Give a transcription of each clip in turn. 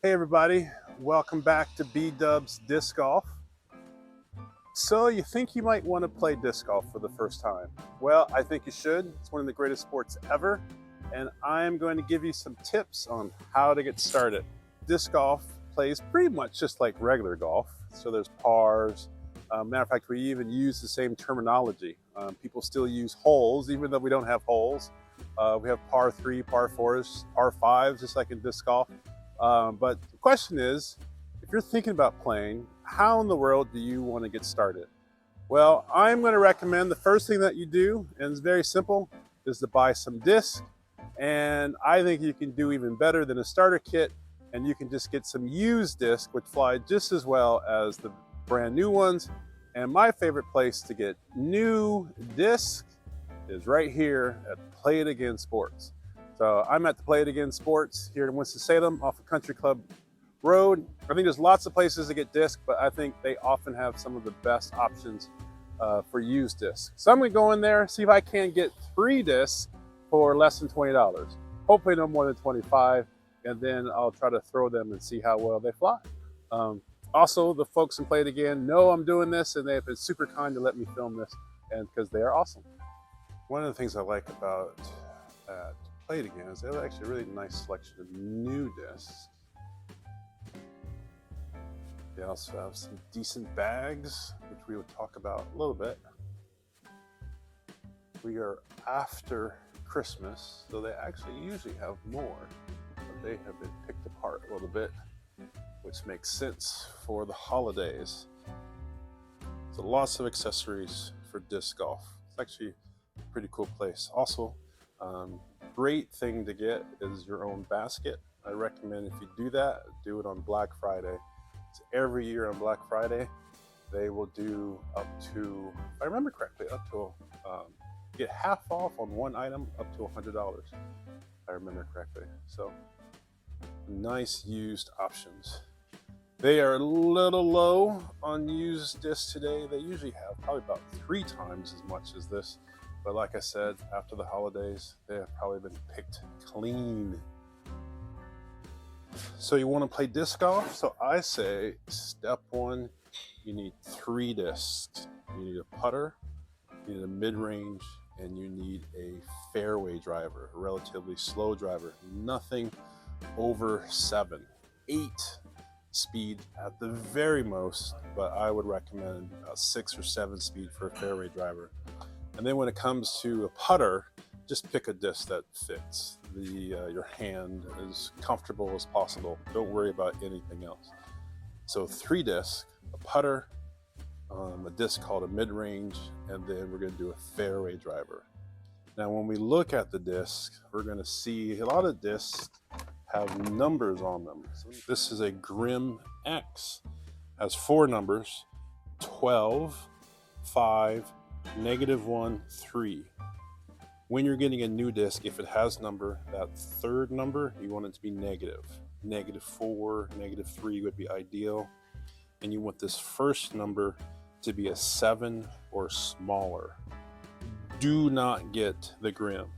Hey everybody, welcome back to B-Dub's Disc Golf. So you think you might want to play disc golf for the first time? Well, I think you should. It's one of the greatest sports ever, and I'm going to give you some tips on how to get started. Disc golf plays pretty much just like regular golf. So there's pars. Matter of fact, we even use the same terminology. People still use holes, even though we don't have holes. We have par 3, par 4s, par 5s, just like in disc golf. But the question is, if you're thinking about playing, how in the world do you want to get started? Well, I'm going to recommend the first thing that you do, and it's very simple, is to buy some discs. And I think you can do even better than a starter kit, and you can just get some used discs, which fly just as well as the brand new ones. And my favorite place to get new discs is right here at Play It Again Sports. So I'm at the Play It Again Sports here in Winston-Salem off of Country Club Road. I think there's lots of places to get discs, but I think they often have some of the best options for used discs. So I'm gonna go in there, see if I can get 3 discs for less than $20. Hopefully no more than 25, and then I'll try to throw them and see how well they fly. Also, the folks in Play It Again know I'm doing this, and they've been super kind to let me film this, and because they are awesome. One of the things I like about Play It Again is they have actually a really nice selection of new discs. They also have some decent bags, which we will talk about a little bit. We are after Christmas, so they actually usually have more, but they have been picked apart a little bit, which makes sense for the holidays. So lots of accessories for disc golf. It's actually a pretty cool place. Also, great thing to get is your own basket. I recommend if you do that, do it on Black Friday. So every year on Black Friday, they will do up to, if I remember correctly, up to get half off on one item up to $100. If I remember correctly. So nice used options. They are a little low on used discs today. They usually have probably about 3 times as much as this. But like I said, after the holidays, they have probably been picked clean. So you want to play disc golf? So I say step 1, you need 3 discs. You need a putter, you need a mid-range, and you need a fairway driver, a relatively slow driver. Nothing over 7, 8 speed at the very most, but I would recommend about 6 or 7 speed for a fairway driver. And then when it comes to a putter, just pick a disc that fits your hand as comfortable as possible. Don't worry about anything else. So 3 discs, a putter, a disc called a mid-range, and then we're going to do a fairway driver. Now when we look at the disc, we're going to see a lot of discs have numbers on them. So this is a Grim X, has 4 numbers, 12, 5, -1, 3. When you're getting a new disc, if it has number, that 3rd number, you want it to be negative. -4, -3 would be ideal. And you want this first number to be a 7 or smaller. Do not get the Grim.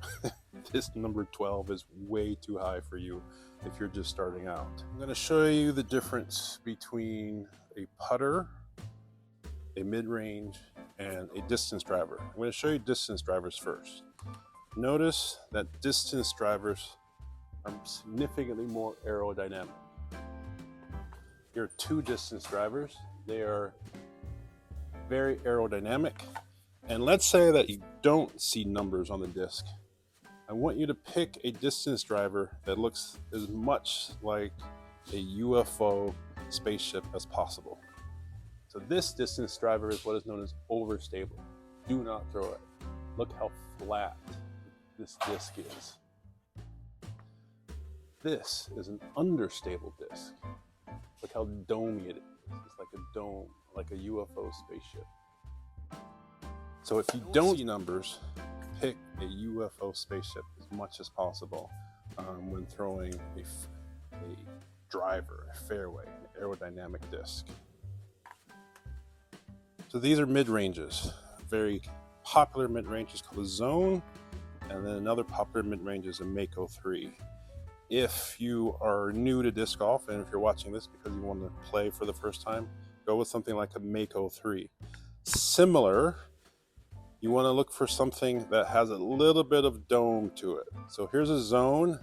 This number 12 is way too high for you if you're just starting out. I'm going to show you the difference between a putter, a mid-range, and a distance driver. I'm going to show you distance drivers first. Notice that distance drivers are significantly more aerodynamic. Here are 2 distance drivers. They are very aerodynamic. And let's say that you don't see numbers on the disc. I want you to pick a distance driver that looks as much like a UFO spaceship as possible. So this distance driver is what is known as overstable. Do not throw it. Look how flat this disc is. This is an understable disc. Look how domey it is. It's like a dome, like a UFO spaceship. So if you don't see numbers, pick a UFO spaceship as much as possible when throwing a driver, a fairway, an aerodynamic disc. So these are mid-ranges. Very popular mid-range is called a Zone, and then another popular mid-range is a Mako 3. if you are new to disc golf, and if you're watching this because you want to play for the first time, go with something like a Mako 3. Similar, you want to look for something that has a little bit of dome to it. So here's a zone.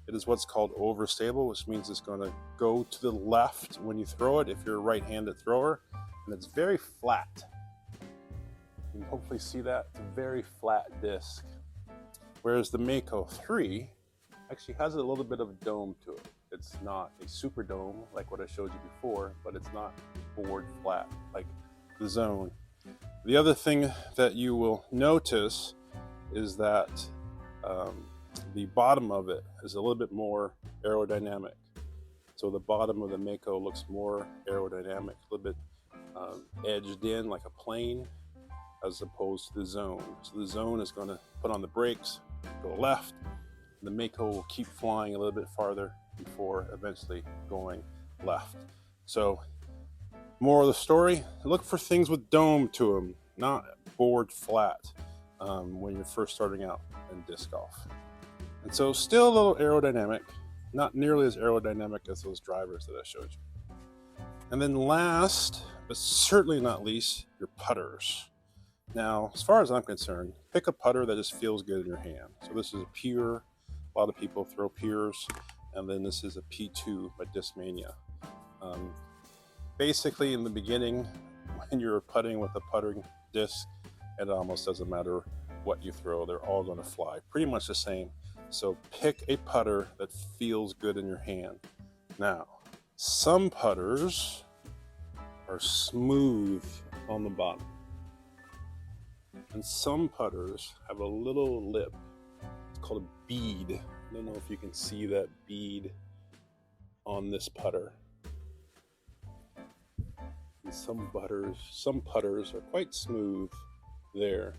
It is what's called overstable, which means it's going to go to the left when you throw it if you're a right-handed thrower, and it's very flat. You can hopefully see that. It's a very flat disc. Whereas the Mako 3 actually has a little bit of dome to it. It's not a super dome like what I showed you before, but it's not board flat like the zone. The other thing that you will notice is that the bottom of it is a little bit more aerodynamic. So the bottom of the Mako looks more aerodynamic, a little bit edged in like a plane, as opposed to the zone. So the zone is going to put on the brakes, go left, and the Mako will keep flying a little bit farther before eventually going left. So moral of the story, look for things with dome to them, not board flat when you're first starting out in disc golf. And so still a little aerodynamic, not nearly as aerodynamic as those drivers that I showed you. And then last, but certainly not least, your putters. Now, as far as I'm concerned, pick a putter that just feels good in your hand. So this is a pure, a lot of people throw pures, and then this is a P2 by Discmania. Basically, in the beginning, when you're putting with a puttering disc, it almost doesn't matter what you throw, they're all going to fly. Pretty much the same. So pick a putter that feels good in your hand. Now, some putters are smooth on the bottom, and some putters have a little lip. It's called a bead. I don't know if you can see that bead on this putter. And some putters are quite smooth there.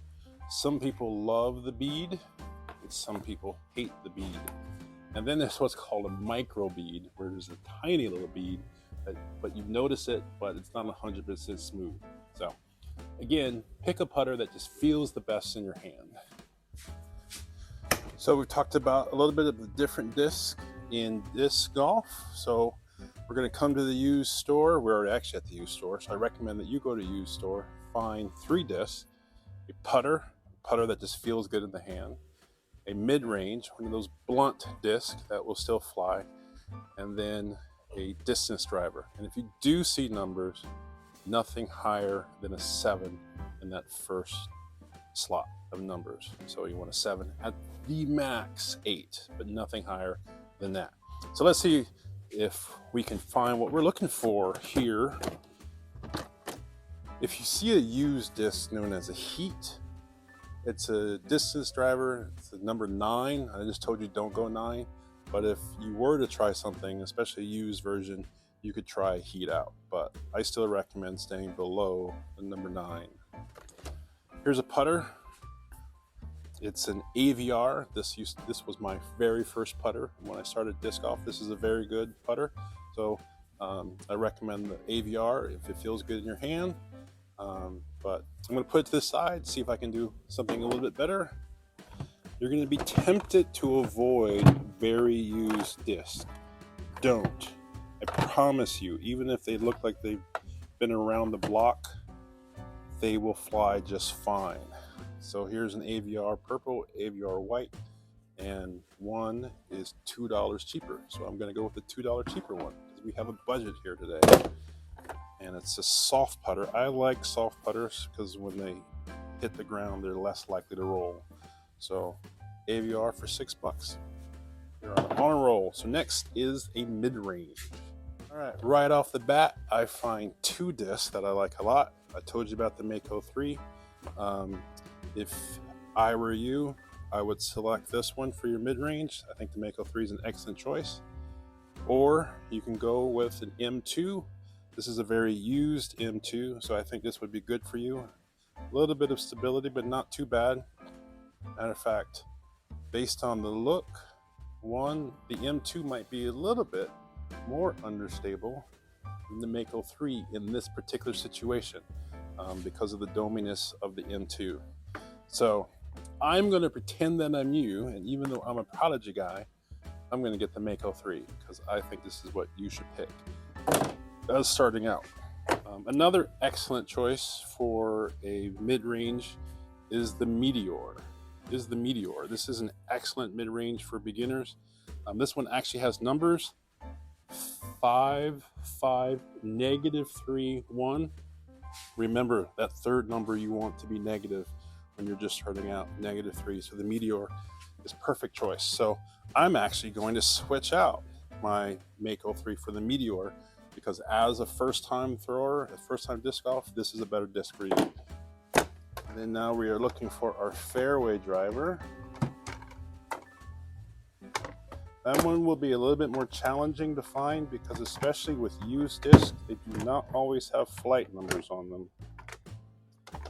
Some people love the bead, and some people hate the bead. And then there's what's called a micro bead, where there's a tiny little bead, but you notice it, but it's not 100% smooth. So again, pick a putter that just feels the best in your hand. So we've talked about a little bit of the different discs in disc golf. So we're going to come to the used store. We're actually at the used store, so I recommend that you go to the used store, find 3 discs, a putter that just feels good in the hand, a mid-range, one of those blunt discs that will still fly, and then a distance driver. And if you do see numbers, nothing higher than a 7 in that first slot of numbers. So you want a 7, at the max 8, but nothing higher than that. So let's see if we can find what we're looking for here. If you see a used disc known as a heat, it's a distance driver. It's a number 9. I just told you don't go 9, but if you were to try something, especially a used version, you could try heat out, but I still recommend staying below the number 9. Here's a putter. It's an AVR. This was my very first putter when I started disc golf. This is a very good putter, so I recommend the AVR if it feels good in your hand. But I'm going to put it to the side, see if I can do something a little bit better. You're going to be tempted to avoid very used discs. Don't. I promise you, even if they look like they've been around the block, they will fly just fine. So here's an AVR purple, AVR white, and one is $2 cheaper. So I'm going to go with the $2 cheaper one because we have a budget here today. And it's a soft putter. I like soft putters because when they hit the ground, they're less likely to roll. So AVR for $6. You're on a roll. So next is a mid-range. All right, right off the bat, I find 2 discs that I like a lot. I told you about the Mako 3. If I were you, I would select this one for your mid-range. I think the Mako 3 is an excellent choice. Or you can go with an M2. This is a very used M2, so I think this would be good for you. A little bit of stability, but not too bad. Matter of fact, based on the look, the M2 might be a little bit more understable than the Mako 3 in this particular situation because of the dominess of the M2. So I'm going to pretend that I'm you, and even though I'm a Prodigy guy, I'm going to get the Mako 3 because I think this is what you should pick as starting out. Another excellent choice for a mid-range is the Meteor. This is an excellent mid-range for beginners. This one actually has numbers 5, 5, -3, 1. Remember that third number you want to be negative when you're just starting out, -3. So the Meteor is perfect choice. So I'm actually going to switch out my Mako 3 for the Meteor because as a first-time thrower, a first-time disc golf, this is a better disc for you. And then now we are looking for our fairway driver. That one will be a little bit more challenging to find because especially with used discs, they do not always have flight numbers on them.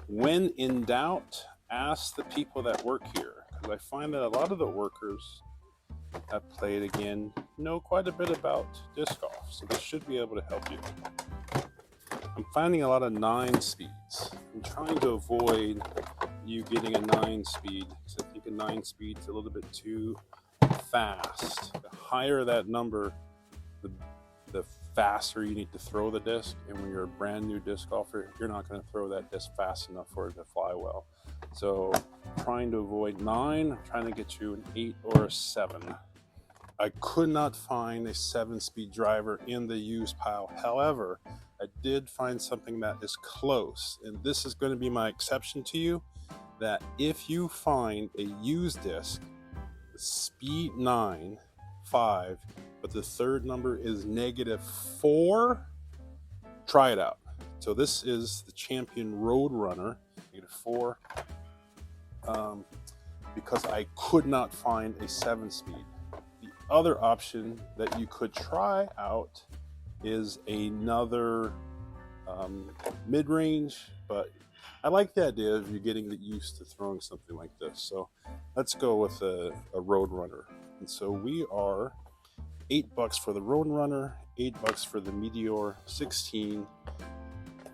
When in doubt, ask the people that work here because I find that a lot of the workers that played again know quite a bit about disc golf, so they should be able to help you. I'm finding a lot of 9 speeds. I'm trying to avoid you getting a 9 speed because I think a 9 speed's a little bit too fast. The higher that number, the faster you need to throw the disc, and when you're a brand new disc golfer, you're not going to throw that disc fast enough for it to fly well. So trying to avoid 9, I'm trying to get you an 8 or a 7. I could not find a 7-speed driver in the used pile. However, I did find something that is close, and this is going to be my exception to you, that if you find a used disc, speed 9, 5, but the third number is -4, try it out. So this is the Champion Roadrunner, -4, because I could not find a 7-speed. The other option that you could try out is another mid-range, but I like the idea of you getting used to throwing something like this. So let's go with a Roadrunner. And so we are $8 for the Roadrunner, $8 for the Meteor, 16,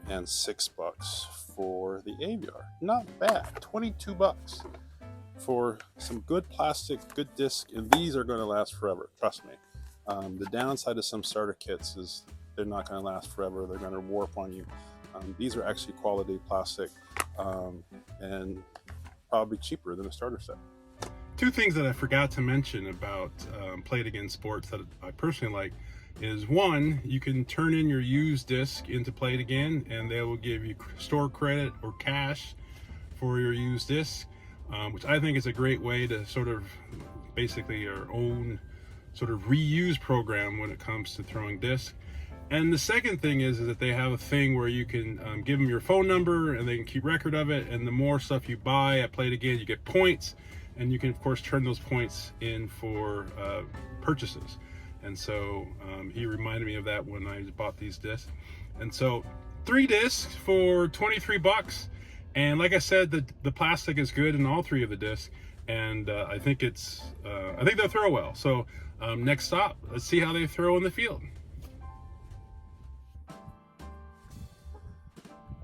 and $6 for the Aviar. Not bad, $22 for some good plastic, good disc, and these are going to last forever. Trust me. The downside of some starter kits is they're not going to last forever. They're going to warp on you. These are actually quality plastic and probably cheaper than a starter set. Two things that I forgot to mention about Play It Again Sports that I personally like is, one, you can turn in your used disc into Play It Again and they will give you store credit or cash for your used disc, which I think is a great way to sort of basically your own sort of reuse program when it comes to throwing disc. And the second thing is that they have a thing where you can give them your phone number and they can keep record of it, and the more stuff you buy at Play It Again, you get points, and you can of course turn those points in for purchases. And so he reminded me of that when I bought these discs. And so 3 discs for $23, and like I said, the plastic is good in all 3 of the discs, and I think they'll throw well. So next stop, let's see how they throw in the field.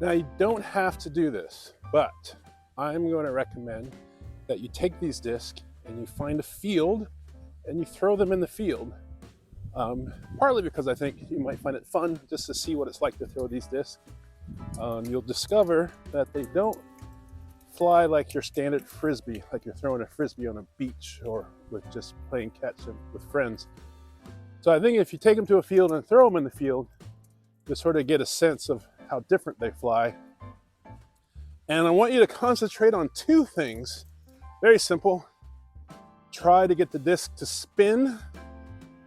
Now, you don't have to do this, but I'm going to recommend that you take these discs and you find a field and you throw them in the field. Partly because I think you might find it fun just to see what it's like to throw these discs. You'll discover that they don't fly like your standard frisbee, like you're throwing a frisbee on a beach or with just playing catch with friends. So I think if you take them to a field and throw them in the field, you sort of get a sense of how different they fly. And I want you to concentrate on 2 things. Very simple. Try to get the disc to spin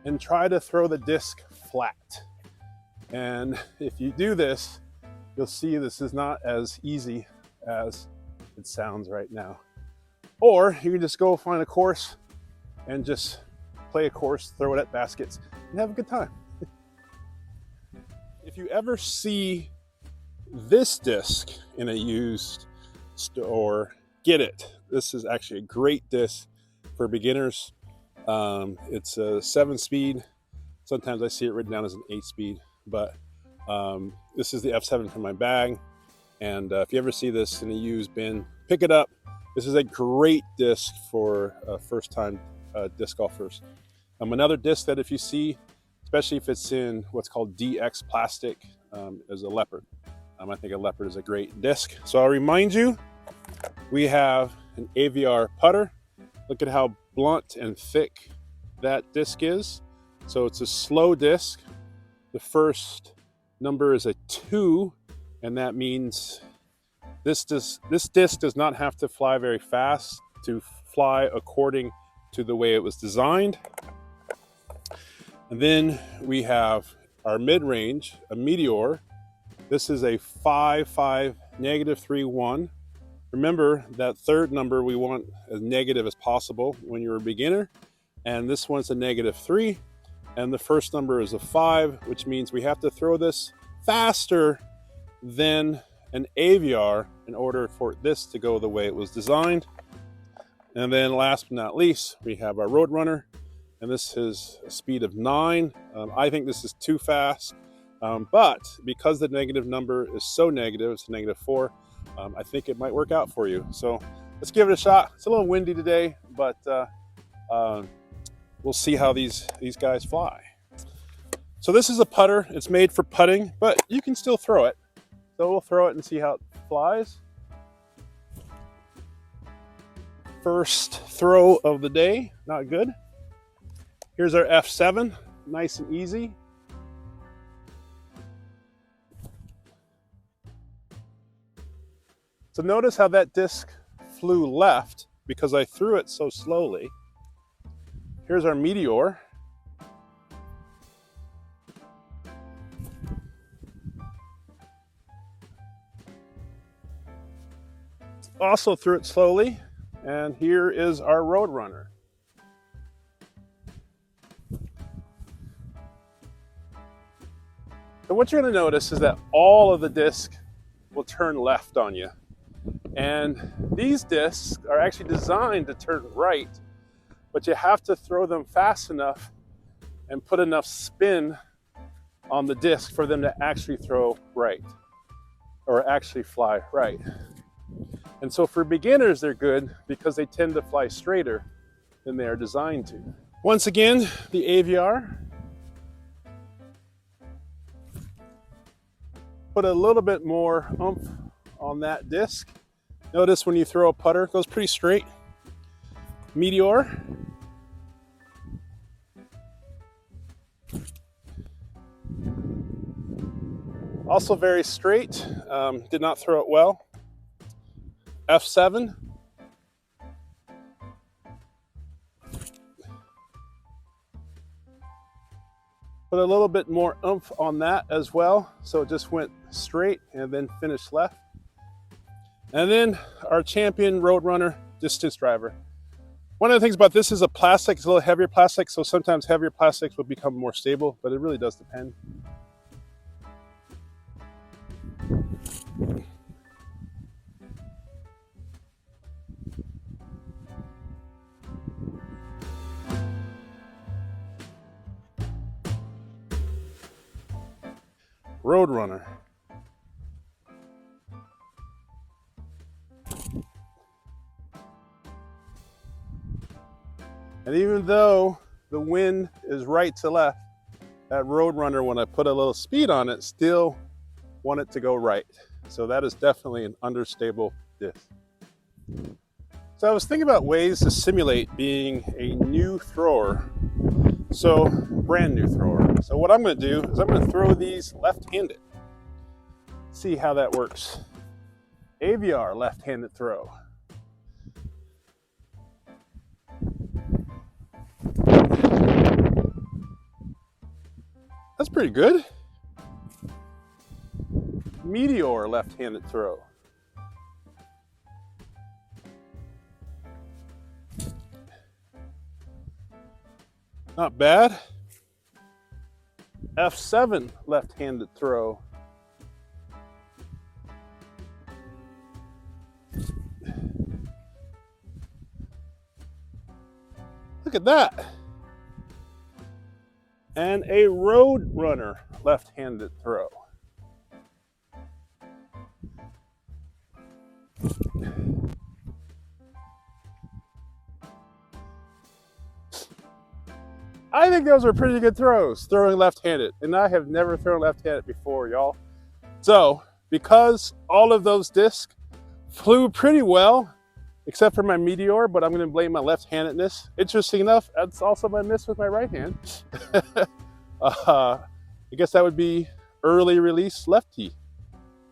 and try to throw the disc flat. And if you do this, you'll see this is not as easy as it sounds right now. Or you can just go find a course and just play a course, throw it at baskets, and have a good time. If you ever see this disc in a used store, get it. This is actually a great disc for beginners. It's a 7-speed. Sometimes I see it written down as an 8-speed, but this is the F7 from my bag. And if you ever see this in a used bin, pick it up. This is a great disc for first-time disc golfers. Another disc that if you see, especially if it's in what's called DX plastic, is a leopard. I think a leopard is a great disc. So I'll remind you, we have an AVR putter. Look at how blunt and thick that disc is. So it's a slow disc. The first number is a 2, and that means this disc does not have to fly very fast to fly according to the way it was designed. And then we have our mid-range, a Meteor. This is a 5.5 -3.1. Remember that third number we want as negative as possible when you're a beginner. And this one's a -3. And the first number is a 5, which means we have to throw this faster than an AVR in order for this to go the way it was designed. And then last but not least, we have our Roadrunner. And this is a speed of 9. I think this is too fast. But because the negative number is so negative, it's a -4, I think it might work out for you. So let's give it a shot. It's a little windy today, but we'll see how these guys fly. So this is a putter. It's made for putting, but you can still throw it. So we'll throw it and see how it flies. First throw of the day, not good. Here's our F7, nice and easy. So notice how that disc flew left because I threw it so slowly. Here's our Meteor. Also threw it slowly. And here is our Roadrunner. So what you're going to notice is that all of the disc will turn left on you. And these discs are actually designed to turn right, but you have to throw them fast enough and put enough spin on the disc for them to actually throw right, or actually fly right. And so for beginners, they're good because they tend to fly straighter than they are designed to. Once again, the AVR. Put a little bit more oomph on that disc. Notice when you throw a putter, it goes pretty straight. Meteor. Also very straight, did not throw it well. F7. Put a little bit more oomph on that as well. So it just went straight and then finished left. And then our champion Roadrunner distance driver. One of the things about this is a plastic, it's a little heavier plastic, so sometimes heavier plastics will become more stable, but it really does depend. Roadrunner. And even though the wind is right to left, that Roadrunner, when I put a little speed on it, still want it to go right. So that is definitely an understable disc. So I was thinking about ways to simulate being a new thrower. So brand new thrower. So what I'm going to do is I'm going to throw these left-handed. See how that works. AVR left-handed throw. That's pretty good. Meteor left-handed throw. Not bad. F7 left-handed throw. Look at that. And a Roadrunner left-handed throw. I think those are pretty good throws, throwing left-handed. And I have never thrown left-handed before, y'all. So, because all of those discs flew pretty well, except for my Meteor, but I'm going to blame my left-handedness. Interesting enough, that's also my miss with my right hand. I guess that would be early release lefty.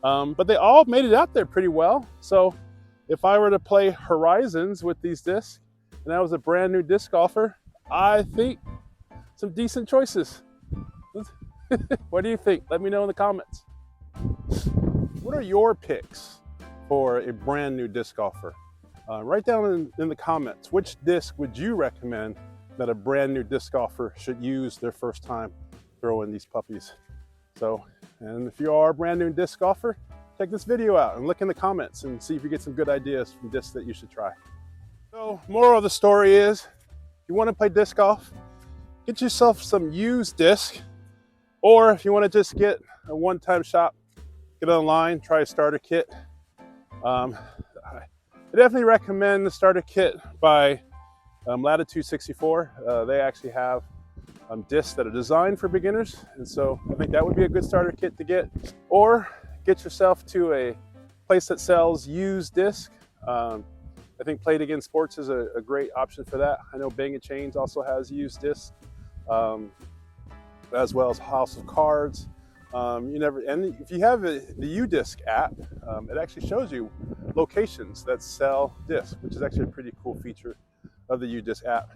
But they all made it out there pretty well. So if I were to play Horizons with these discs, and I was a brand new disc golfer, I think some decent choices. What do you think? Let me know in the comments. What are your picks for a brand new disc golfer? Write down in the comments, which disc would you recommend that a brand new disc golfer should use their first time throwing these puppies? So, and if you are a brand new disc golfer, check this video out and look in the comments and see if you get some good ideas from discs that you should try. So, moral of the story is, if you want to play disc golf, get yourself some used disc, or if you want to just get a one-time shot, get online, try a starter kit. I definitely recommend the starter kit by Latitude 64. They actually have discs that are designed for beginners, and so I think that would be a good starter kit to get. Or get yourself to a place that sells used discs. I think Play It Again Sports is a great option for that. I know Bang & Chains also has used discs, as well as House of Cards. And if you have the UDisc app, it actually shows you locations that sell discs, which is actually a pretty cool feature of the UDisc app.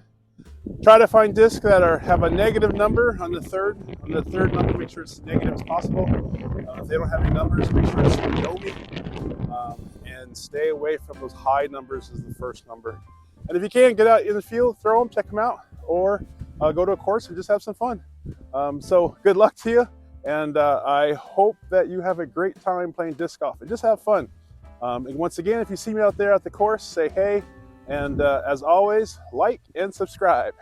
Try to find discs that have a negative number on the third number. Make sure it's as negative as possible. If they don't have any numbers, make sure it's Adobe, and stay away from those high numbers as the first number. And if you can, get out in the field, throw them, check them out, or go to a course and just have some fun. So good luck to you. And I hope that you have a great time playing disc golf and just have fun. And once again, if you see me out there at the course, say hey. And as always, like and subscribe.